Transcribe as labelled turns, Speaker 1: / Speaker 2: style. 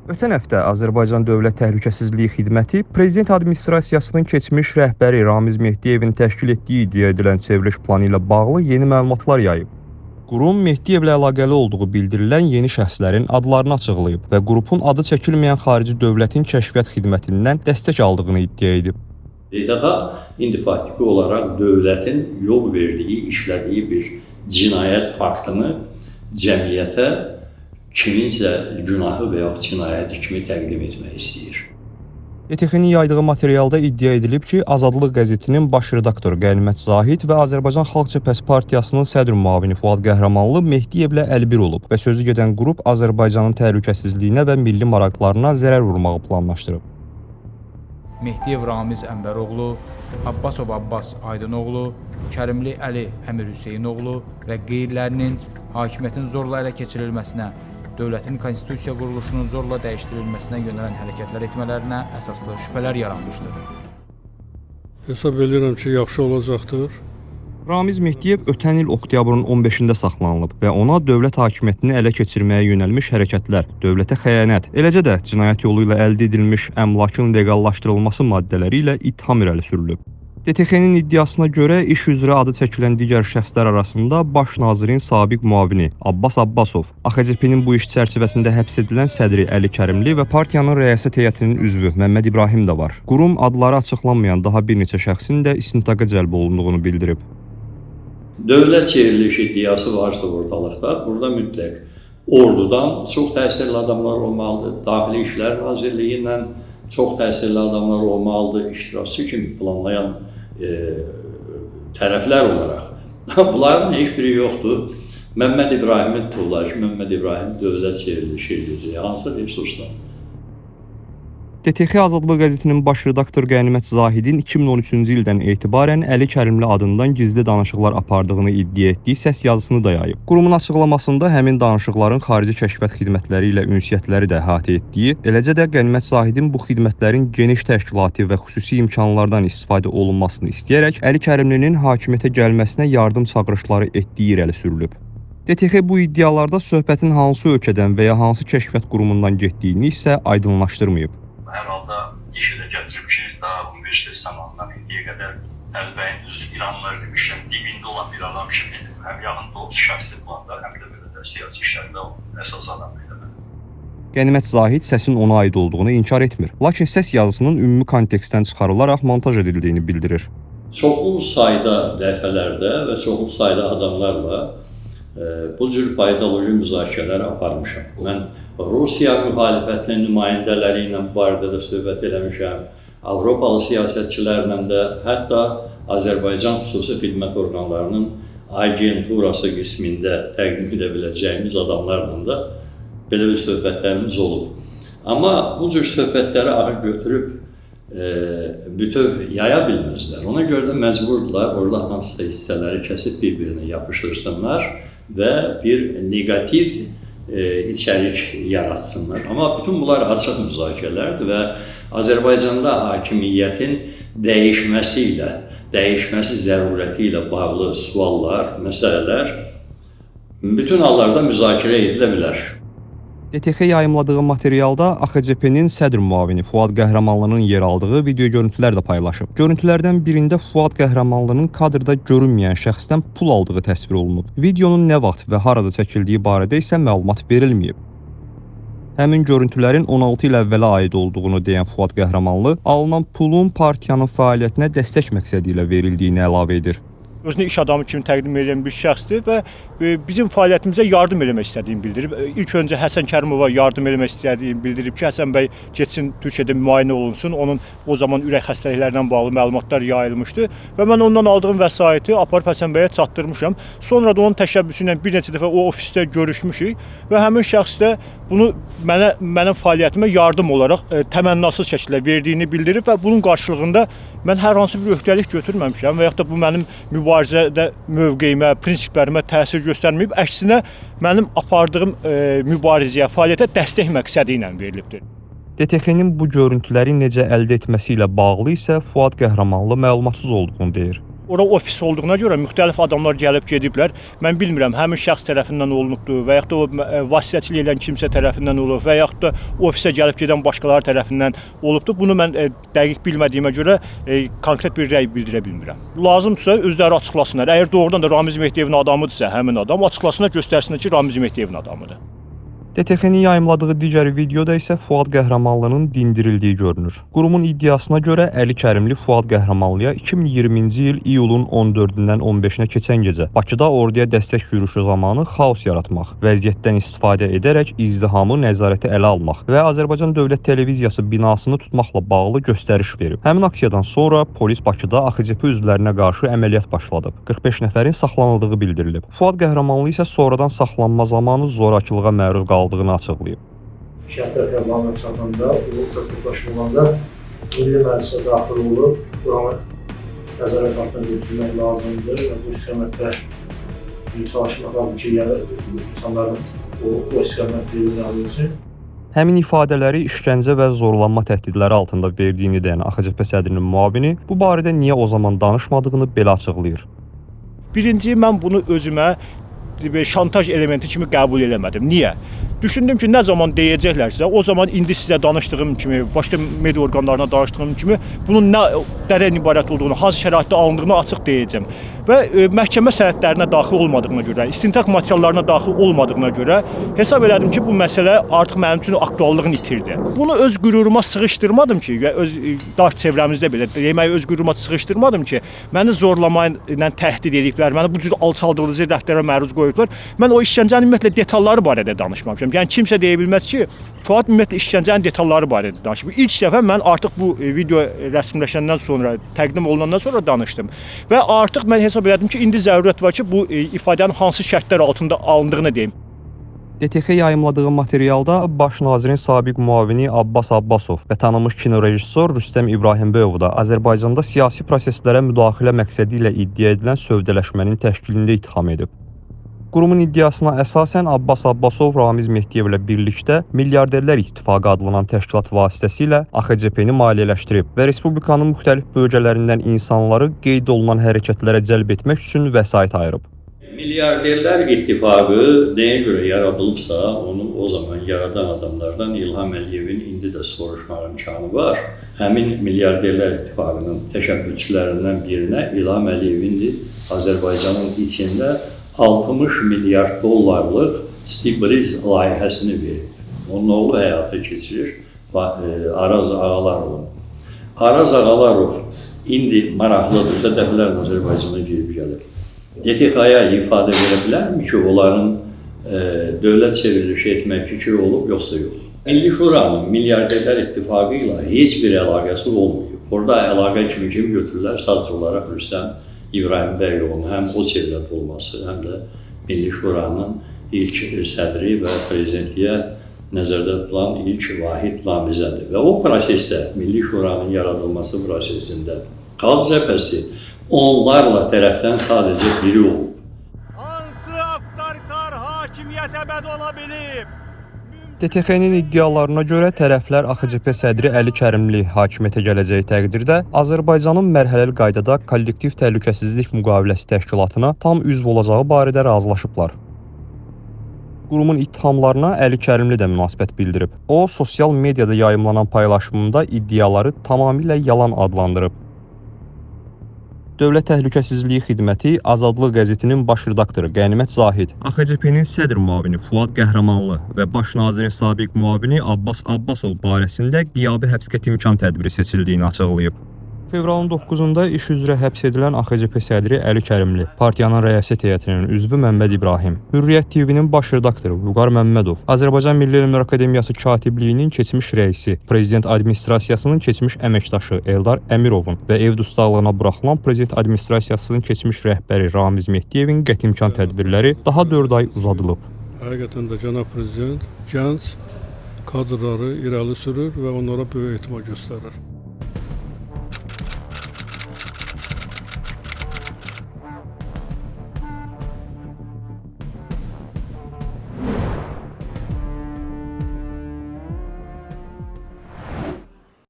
Speaker 1: Ötən həftə Azərbaycan Dövlət Təhlükəsizliyi Xidməti Prezident Administrasiyasının keçmiş rəhbəri Ramiz Mehdiyevin təşkil etdiyi iddia edilən çevriliş planı ilə bağlı yeni məlumatlar yayıb. Qurum Mehdiyevlə əlaqəli olduğu bildirilən yeni şəxslərin adlarını açıqlayıb və qrupun adı çəkilməyən xarici dövlətin kəşfiyyat xidmətindən dəstək aldığını iddia edib.
Speaker 2: Daha indi faktiki olaraq dövlətin yol verdiyi, işlədiyi bir cinayət faktını cəmiyyətə kiminsə günahı və yaxud cinayəti kimi təqdim etmək istəyir.
Speaker 1: YTX-nin yaydığı materialda iddia edilib ki, Azadlıq qəzetinin baş redaktoru Qənimət Zahid və Azərbaycan Xalq Cəbhəsi Partiyasının sədr müavini Fuad Qəhrəmanlı Mehdiyevlə əlbir olub və sözü gedən qrup Azərbaycanın təhlükəsizliyinə və milli maraqlarına zərər vurmağı planlaşdırıb.
Speaker 3: Mehdiyev Ramiz Əmbəroğlu, Abbasov Abbas Aydınoğlu, Kərimli Əli Əmir Hüseynoğlu və qeyrilərinin hakimiyyətin zorla ələ keçirilməsinə, dövlətin konstitusiya quruluşunun zorla dəyişdirilməsinə yönələn hərəkətlər etmələrinə əsaslı şübhələr yaranmışdır.
Speaker 4: Hesab edirəm ki, yaxşı olacaqdır.
Speaker 1: Ramiz Mehdiyev ötən il oktyabrın 15-də saxlanılıb və ona dövlət hakimiyyətini ələ keçirməyə yönəlmiş hərəkətlər, dövlətə xəyanət, eləcə də cinayət yolu ilə əldə edilmiş əmlakın legallaşdırılması maddələri ilə ittiham irəli sürülüb. YTX-nin iddiasına görə iş üzrə adı çəkilən digər şəxslər arasında baş nazirin sabiq müavini Abbas Abbasov, AXCP-nin bu iş çərçivəsində həbs edilən sədri Əli Kərimli və partiyanın rəyasət heyətinin üzvü Məmməd İbrahim də var. Qurum adları açıqlanmayan daha bir neçə şəxsin də istintaqa cəlb olunduğunu bildirib.
Speaker 2: Dövlət çevrilişi iddiası varsa ortalıqda, burada mütləq ordudan çox təsirli adamlar olmalıdır, Daxili İşlər Nazirliyindən çox təsirli adamlar olmalıdır, iştirakçı kimi planlayan tərəflər olaraq. Bunların heç biri yoxdur. Məmməd İbrahimin tutulur ki, Məmməd İbrahim dövlət çevrilişi edəcək, hansı resursdan?
Speaker 1: YTX Azadlıq qəzetinin baş redaktoru Qənimət Zahidin 2013-cü ildən etibarən Əli Kərimli adından gizli danışıqlar apardığını iddia etdiyi səs yazısını da yayıb. Qurumun açıqlamasında həmin danışıqların xarici kəşfiyyat xidmətləri ilə ünsiyyətləri də əhatə etdiyi, eləcə də Qənimət Zahidin bu xidmətlərin geniş təşkilati və xüsusi imkanlardan istifadə olunmasını istəyərək Əli Kərimlinin hakimiyyətə gəlməsinə yardım çağırışları etdiyi irəli sürülüb. YTX bu iddialarda söhbətin hansı ölkədən və ya hansı kəşfiyyat qurumundan getdiyini isə aydınlaşdırmayıb.
Speaker 5: Hər halda işə gətirib ki, daha bu məclis zamanından indiyə qədər Əlbəyin düz İranlar demişəm, dibində olan bir adam kimi həm yanında olsun şəxsi planlar, həm də belə də siyasi işlərdə əsas adam idi.
Speaker 1: Qənimət Zahid səsin ona aid olduğunu inkar etmir. Lakin səs yazısının ümumi kontekstdən çıxarılaraq montaj edildiyini bildirir.
Speaker 2: Çoxlu sayda dəfələrdə və çoxlu sayda adamlarla bu cür faydaloji müzakirələr aparmışam. Mən Rusiya müxalifətinin nümayəndələri ilə bu barədə də söhbət eləmişəm. Avropalı siyasətçilərlə də, hətta Azərbaycan xüsusi xidmət orqanlarının agenturası qismində təqdim edə biləcəyimiz adamlarla da belə bir söhbətlərimiz olub. Amma bu cür söhbətləri götürüb bütöv yaya bilməzlər. Ona görə də məcburdurlar orada hansısa hissələri kəsib bir-birinə yapışdırsınlar və bir negativ içərik yaratsınlar. Amma bütün bunlar açıq müzakirələrdir və Azərbaycanda hakimiyyətin dəyişməsi zərurəti ilə bağlı suallar, məsələlər bütün hallarda müzakirə edilə bilər.
Speaker 1: YTX yayımladığı materialda AXCP-nin sədr müavini Fuad Qəhrəmanlının yer aldığı video görüntülər də paylaşıb. Görüntülərdən birində Fuad Qəhrəmanlının kadrda görünməyən şəxsdən pul aldığı təsvir olunub. Videonun nə vaxt və harada çəkildiyi barədə isə məlumat verilməyib. Həmin görüntülərin 16 il əvvələ aid olduğunu deyən Fuad Qəhrəmanlı, alınan pulun partiyanın fəaliyyətinə dəstək məqsədi ilə verildiyini əlavə edir.
Speaker 6: Özünü iş adamı kimi təqdim edən bir şəxsdir və bizim fəaliyyətimizə yardım eləmək istədiyini bildirib. İlk öncə Həsən Kərimova yardım eləmək istədiyini bildirib ki, Həsən bəy getsin Türkiyədə müayinə olunsun. Onun o zaman ürək xəstəliklərinə bağlı məlumatlar yayılmışdı və mən ondan aldığım vəsaiti aparıb Həsən bəyə çatdırmışam. Sonra da onun təşəbbüsü ilə bir neçə dəfə o ofisdə görüşmüşük və həmin şəxs də bunu mənim fəaliyyətimə yardım olaraq təmənnasız şəkildə verdiyini bildirib və bunun qarşılığında mən hər hansı bir öhdəlik götürməmişəm və yaxud da bu mənim mübarizədə mövqeyimə, prinsiplərimə təsir göstərməyib, əksinə mənim apardığım mübarizəyə, fəaliyyətə dəstək məqsədi ilə verilibdir.
Speaker 1: YTX-nin bu görüntüləri necə əldə etməsi ilə bağlı isə Fuad Qəhrəmanlı məlumatsız olduğunu deyir.
Speaker 6: Ora ofis olduğuna görə müxtəlif adamlar gəlib gediblər. Mən bilmirəm, həmin şəxs tərəfindən olunubdur və yaxud da o vasitəçilik edən kimsə tərəfindən olub və yaxud da ofisə gəlib gedən başqaları tərəfindən olubdur. Bunu mən dəqiq bilmədiyimə görə konkret bir rəy bildirə bilmirəm. Lazımdırsa özləri açıqlasınlar. Əgər doğrudan da Ramiz Mehdiyevin adamıdırsa həmin adam açıqlasınlar, göstərsinlər ki, Ramiz Mehdiyevin adamıdır.
Speaker 1: DTX-nin yayımladığı digər videoda isə Fuad Qəhrəmanlının dindirildiyi görünür. Qurumun iddiasına görə Əli Kərimli Fuad Qəhrəmanlıya 2020-ci il iyulun 14-dən 15-nə keçən gecə Bakıda orduya dəstək yürüyüşü zamanı xaos yaratmaq, vəziyyətdən istifadə edərək izdihamı nəzarəti ələ almaq və Azərbaycan Dövlət Televiziyası binasını tutmaqla bağlı göstəriş verib. Həmin aksiyadan sonra polis Bakıda AXCP üzvlərinə qarşı əməliyyat başladıb. 45 nəfərin saxlanıldığı bildirilib. Fuad Qəhrəmanlı isə sonradan saxlanma zamanı zorakılığa məruz qaldığını açıqlayıb.
Speaker 7: Şəhər Fərmanına çatanda, o toplaşma olanda Milli Məclisə daxil olub, buranı nəzarət altına götürmək lazımdır və bu istiqamətdə çalışmaq lazım ki, insanların o istiqamətdə yönəldiyi üçün.
Speaker 1: Həmin ifadələri işgəncə və zorlanma təhdidləri altında verdiyini deyən AXCP sədrinin müavini bu barədə niyə o zaman danışmadığını belə açıqlayır.
Speaker 6: Birinci, mən bunu özümə şantaj elementi kimi qəbul eləmədim. Niyə? Düşündüm ki, nə zaman deyəcəklərsə, o zaman indi sizə danışdığım kimi, başqa media orqanlarına danışdığım kimi bunun nə dərən ibarət olduğunu, hansı şəraitdə alındığını açıq deyəcəm. Və məhkəmə sənədlərinə daxil olmadığına görə, istintaq materiallarına daxil olmadığına görə hesab elədim ki, bu məsələ artıq mənim üçün aktuallığını itirdi. Bunu öz qüruruma sığışdırmadım ki, və öz dar çevrəmizdə belə demək, öz qüruruma sığışdırmadım ki, məni zorlama ilə təhdid ediblər, məni bu cür alçaldırıcı rəftarə məruz qoyublar. Mən o işgəncənin ümumiyyətlə detalları barədə danışmamışam. Yəni kimsə deyə bilməz ki, Fuad ümumiyyətlə işgəncənin detalları barədə danışıb. İlk dəfə mən artıq bu video rəsmiləşəndən sonra, təqdim olunandan sonra danışdım. Və artıq mən hesab elədim ki, indi zərurət var ki, bu ifadənin hansı şərtlər altında alındığını deyim.
Speaker 1: DTX yayımladığı materialda Baş nazirin sabiq müavini Abbas Abbasov və tanınmış kino rejissor Rüstəm İbrahimbəyov da Azərbaycanda siyasi proseslərə müdaxilə məqsədi ilə iddia edilən sövdələşmənin təşkilində ittiham edib. Qurumun iddiasına əsasən Abbas Abbasov Ramiz Mehdiyev ilə birlikdə Milyarderlər İttifaqı adlanan təşkilat vasitəsilə AXCP-ni maliyyələşdirib və Respublikanın müxtəlif bölgələrindən insanları qeyd olunan hərəkətlərə cəlb etmək üçün vəsait ayırıb.
Speaker 2: Milyarderlər İttifaqı nəyə görə yaradılıbsa, onu o zaman yaradan adamlardan İlham Əliyevin indi də soruşmaq imkanı var. Həmin Milyarderlər İttifaqının təşəbbüsçülərindən birinə İlham Əliyevindir Azərbaycanın içində 60 milyard dollarlıq Stibriz layihəsini verib. Onun oğlu həyata keçirir Araz Ağalarov. Araz Ağalarov indi maraqlıdırsa dəfələrlə Azərbaycana girib gəlir. DTX-ya ifadə verə bilərmi ki, onların dövlət çevrilişi etmək fikri olub, yoxsa yox? Milli Şuranın Milyarderlər İttifaqı ilə heç bir əlaqəsi olmuyor. Orada əlaqə kimi kim götürürlər? Sadəcə olaraq Rüstəm İbrahimbəyovun həm o çevrət olması, həm də Milli Şuranın ilk sədri və prezidentliyə nəzərdə tutulan ilk vahid namizədir. Və o prosesdə, Milli Şuranın yaradılması prosesində Xalq Cəbhəsi onlarla tərəfdən sadəcə biri olub.
Speaker 6: Hansı avtoritar hakimiyyət əbəd ola bilib?
Speaker 1: DTX-nin iddialarına görə tərəflər AXCP sədri Əli Kərimli hakimiyyətə gələcəyi təqdirdə Azərbaycanın mərhələli qaydada kollektiv təhlükəsizlik müqaviləsi təşkilatına tam üzv olacağı barədə razılaşıblar. Qurumun ittihamlarına Əli Kərimli də münasibət bildirib. O, sosial mediada yayımlanan paylaşımında iddiaları tamamilə yalan adlandırıb. Dövlət Təhlükəsizliyi Xidməti Azadlıq qəzetinin baş redaktoru Qənimət Zahid, AXCP-nin sədr müavini Fuad Qəhrəmanlı və baş nazirin sabiq müavini Abbas Abbasov barəsində qiyabi həbs imkan tədbiri seçildiyini açıqlayıb. Fevralın 9-da iş üzrə həbs edilən AXCP sədri Əli Kərimli, partiyanın rəyasət heyətinin üzvü Məmməd İbrahim, Hürriyyət TV-nin baş redaktoru Vüqar Məmmədov, Azərbaycan Milli Elmlər Akademiyası katibliyinin keçmiş rəisi, Prezident Administrasiyasının keçmiş əməkdaşı Eldar Əmirovun və ev dustaqlığına buraxılan Prezident Administrasiyasının keçmiş rəhbəri Ramiz Mehdiyevin qəti imkan tədbirləri daha 4 ay uzadılıb.
Speaker 4: Həqiqətən də cənab prezident gənc kadrları irəli sürür və onlara böyük etimad göstərir.